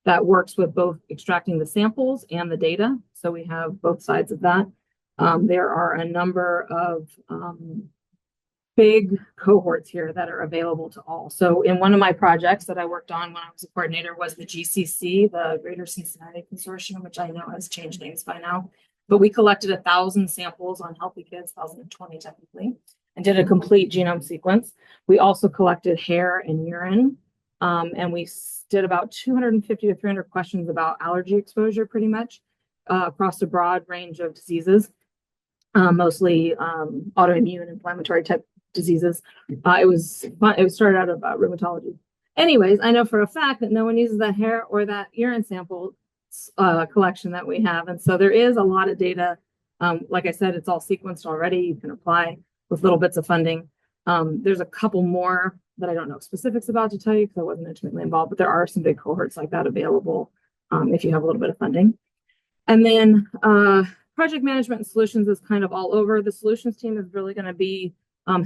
that works with both extracting the samples and the data. So we have both sides of that. There are a number of big cohorts here that are available to all. So in one of my projects that I worked on when I was a coordinator was the GCC, the Greater Cincinnati Consortium, which I know has changed names by now. But we collected 1,000 samples on healthy kids, 1,020 technically, and did a complete genome sequence. We also collected hair and urine. And we did about 250 to 300 questions about allergy exposure pretty much across a broad range of diseases, mostly autoimmune inflammatory type diseases. It was fun. It started out about rheumatology. Anyways, I know for a fact that no one uses that hair or that urine sample collection that we have. And so there is a lot of data. Like I said, it's all sequenced already. You can apply with little bits of funding. There's a couple more that I don't know specifics about to tell you because I wasn't intimately involved, but there are some big cohorts like that available if you have a little bit of funding. And then project management and solutions is kind of all over. The solutions team is really going to be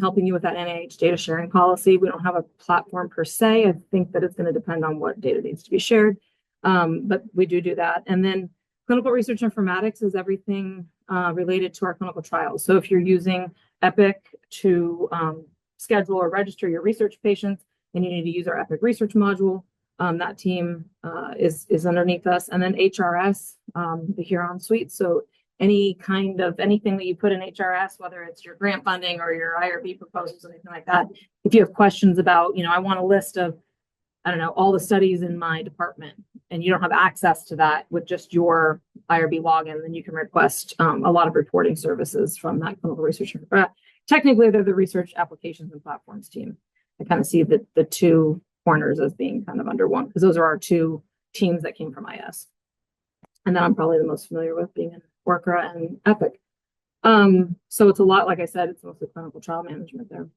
helping you with that NIH data sharing policy. We don't have a platform per se. I think that it's going to depend on what data needs to be shared. But we do that. And then clinical research informatics is everything related to our clinical trials. So if you're using Epic to schedule or register your research patients, and you need to use our Epic research module, that team is underneath us. And then HRS, the Huron suite. So any kind of anything that you put in HRS, whether it's your grant funding or your IRB proposals, anything like that, if you have questions about, I want a list of, I don't know, all the studies in my department, and you don't have access to that with just your IRB login, then you can request a lot of reporting services from that clinical research. Technically, they're the research applications and platforms team. I kind of see the two corners as being kind of under one, because those are our two teams that came from IS. And then I'm probably the most familiar with being in Orca and Epic. So it's a lot, like I said, it's mostly clinical trial management there.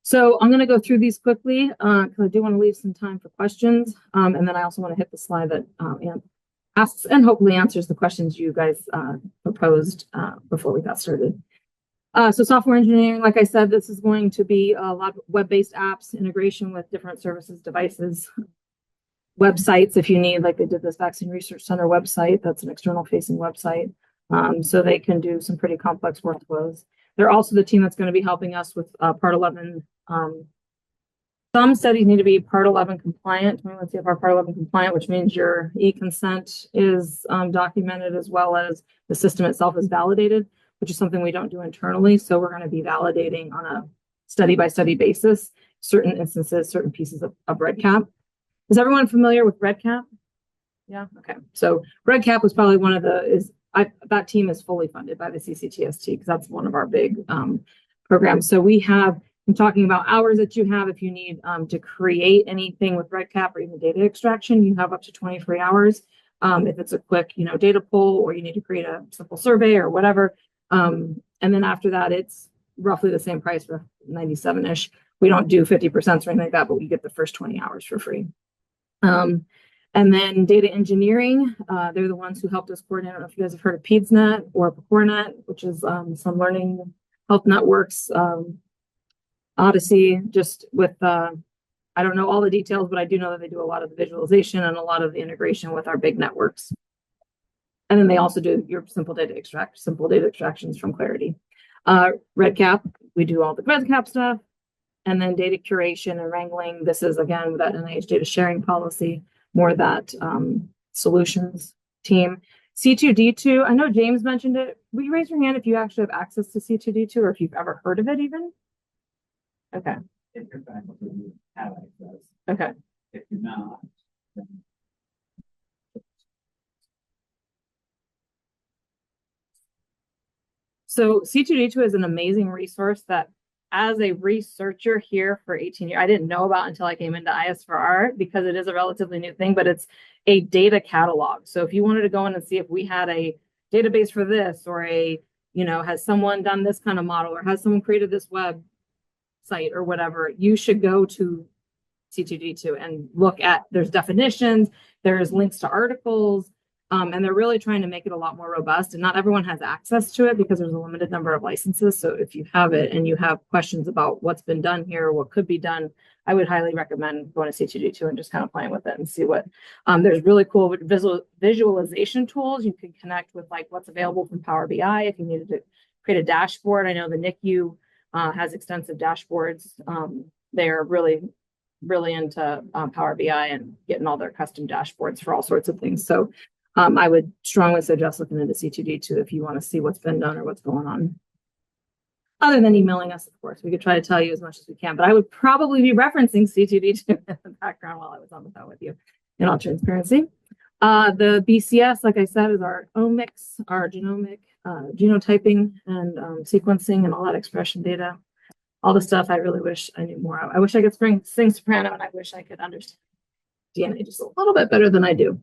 So I'm going to go through these quickly because I do want to leave some time for questions. And then I also want to hit the slide that asks and hopefully answers the questions you guys proposed before we got started. So software engineering, like I said, this is going to be a lot of web-based apps, integration with different services, devices, websites if you need, like they did this Vaccine Research Center website. That's an external facing website. So they can do some pretty complex workflows. They're also the team that's going to be helping us with Part 11. Some studies need to be Part 11 compliant. Let's see if our Part 11 compliant, which means your e-consent is documented as well as the system itself is validated, which is something we don't do internally. So we're going to be validating on a study by study basis, certain instances, certain pieces of REDCap. Is everyone familiar with REDCap? Yeah. Okay. So REDCap was probably one of that team is fully funded by the CCTST because that's one of our big programs. So I'm talking about hours that you have. If you need to create anything with REDCap or even data extraction, you have up to 23 hours. If it's a quick, data pull, or you need to create a simple survey or whatever. And then after that, it's roughly the same price for 97-ish. We don't do 50% or anything like that, but we get the first 20 hours for free. And then data engineering, they're the ones who helped us coordinate. I don't know if you guys have heard of PedsNet or PecorNet, which is some learning health networks, Odyssey, just with, I don't know all the details, but I do know that they do a lot of the visualization and a lot of the integration with our big networks. And then they also do your simple data extractions from Clarity. REDCap, we do all the REDCap stuff. And then data curation and wrangling. This is, again, that NIH data sharing policy, more that solutions team. C2D2, I know James mentioned it. Will you raise your hand if you actually have access to C2D2 or if you've ever heard of it even? Okay. If you're faculty, you have access. Okay. If you're not, then So C2D2 is an amazing resource that as a researcher here for 18 years, I didn't know about until I came into IS4R because it is a relatively new thing, but it's a data catalog. So if you wanted to go in and see if we had a database for this or has someone done this kind of model or has someone created this web site or whatever, you should go to C2D2 and look at, there's definitions, there's links to articles, and they're really trying to make it a lot more robust. And not everyone has access to it because there's a limited number of licenses. So if you have it and you have questions about what's been done here, or what could be done, I would highly recommend going to C2D2 and just kind of playing with it and see what, there's really cool visualization tools. You can connect with like what's available from Power BI if you needed to create a dashboard. I know the NICU has extensive dashboards. They're really into Power BI and getting all their custom dashboards for all sorts of things. So I would strongly suggest looking into C2D2 if you want to see what's been done or what's going on. Other than emailing us, of course, we could try to tell you as much as we can, but I would probably be referencing C2D2 in the background while I was on the phone with you in all transparency. The BCS, like I said, is our omics, our genomic, genotyping and sequencing and all that expression data. All the stuff I really wish I knew more of. I wish I could sing soprano and I wish I could understand DNA just a little bit better than I do.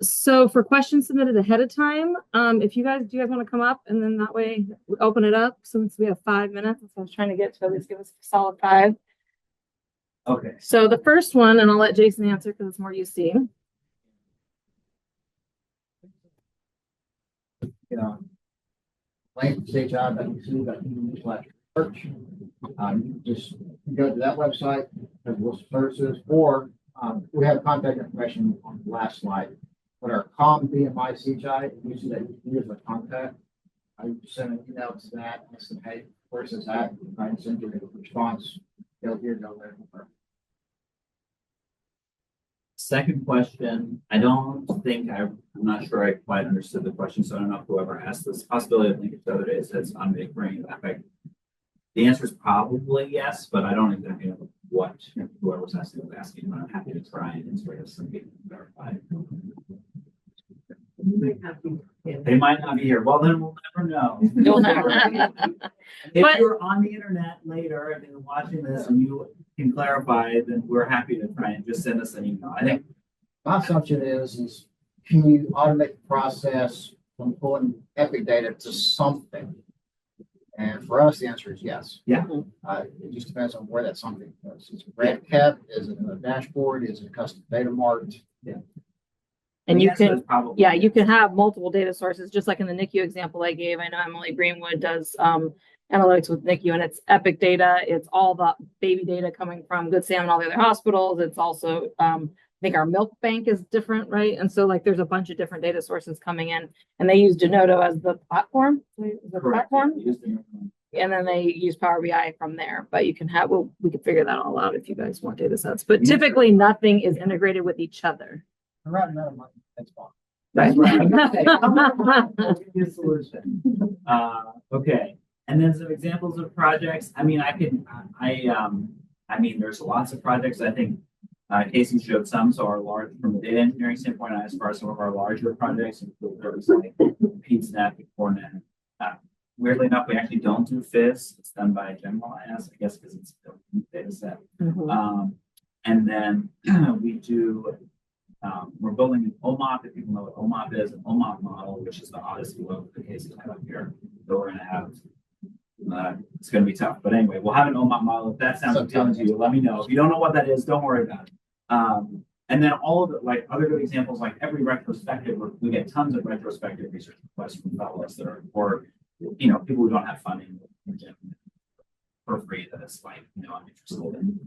So for questions submitted ahead of time, do you guys want to come up and then that way we open it up since we have 5 minutes. So I was trying to get to at least give us a solid 5. okay. So the first one, and I'll let Jason answer because it's more UC. Link CCHMC.search. Just go to that website, have a list of services, or We have contact information on the last slide, but our BMI CHI, you see that here's a contact. I send an email to that, and I said, hey, where's this at? I send you a response, go here, go there. Second question, I don't think I'm not sure I quite understood the question, so I don't know if whoever asked this possibility of linkage to other data sets on bringing that back. The answer is probably yes, but I don't exactly know what whoever was asking, but I'm happy to try and integrate something to verify. They might not be here. Well, then we'll never know. You'll never If But- you're on the internet later and you're watching this and you can clarify, then we're happy to try and just send us an email. I think My assumption is can you automate the process from pulling epic data to something? And for us, the answer is yes. Yeah. It just depends on where that something is. Is it red kept? Is it a dashboard? Is it a custom data marked? And the you answer can, is probably yeah, you yes. can have multiple data sources, just like in the NICU example I gave. I know Emily Greenwood does analytics with NICU, and it's epic data. It's all the baby data coming from Good Sam and all the other hospitals. It's also, I think our milk bank is different, right? And so like there's a bunch of different data sources coming in, and they use Denodo as the platform, Correct. Yeah, and then they use Power BI from there. But you can have, well, we can figure that all out if you guys want data sets. But Yeah. typically nothing is integrated with each other. Around another month, that's fine. That's right. We'll give you a solution. Okay. And then some examples of projects. I mean, I mean, there's lots of projects. I think Kacey showed some, so our large, from a data engineering standpoint, as far as some of our larger projects include things like PedsNet, Fortnet. Weirdly enough, we actually don't do FIS. It's done by General IS, I guess, because it's a data set. Mhm. And then we do, we're building an OMOP, if people know what OMOP is, an OMOP model, which is the Odyssey logo that Kacey's got up here. So we're going to have, it's going to be tough. But anyway, we'll have an OMOP model. If that sounds appealing to you, let me know. If you don't know what that is, don't worry about it. And then all of the, like, other good examples, like every retrospective, we get tons of retrospective research requests from fellows that are, or, you know, people who don't have funding for free that is like, you know, I'm interested in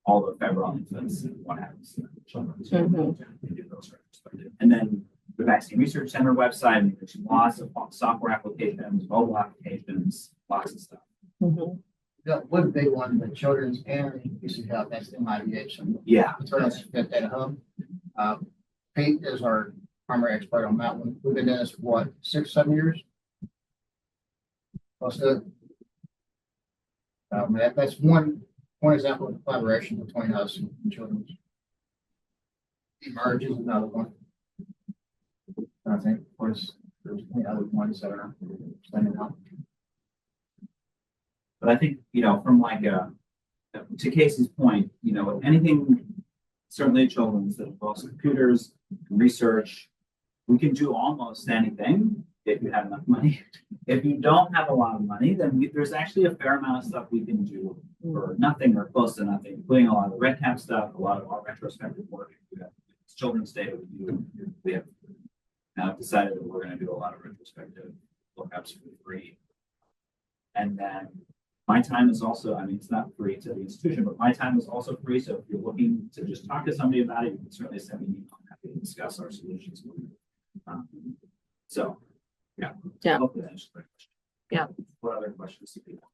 all the febrile infants and what happens to children. So we do those retrospective. And then the Vaccine Research Center website, there's lots of software applications, mobile applications, lots of stuff. Mhm. The one big one, the children's and UC Health, that's the MIDH. Yeah. Maternal Data Hub. Pete is our primary expert on that one. We've been doing this for what, 6-7 years? Close to it. That's one example of collaboration between us and children's. Emerge is another one. I think, of course, there's many other ones that are standing out. But I think, you know, from like to Casey's point, you know, anything, certainly children's that involves computers, research, we can do almost anything if you have enough money. If you don't have a lot of money, then there's actually a fair amount of stuff we can do for nothing or close to nothing, including a lot of the red cap stuff, a lot of our retrospective work. We have children's data we have now decided that we're going to do a lot of retrospective lookups for free. And then my time is also, I mean, it's not free to the institution, but my time is also free. So if you're looking to just talk to somebody about it, you can certainly send me an email. I'm happy to discuss our solutions with you. So, yeah. Yeah. Hopefully that answers the question. Yeah. What other questions do people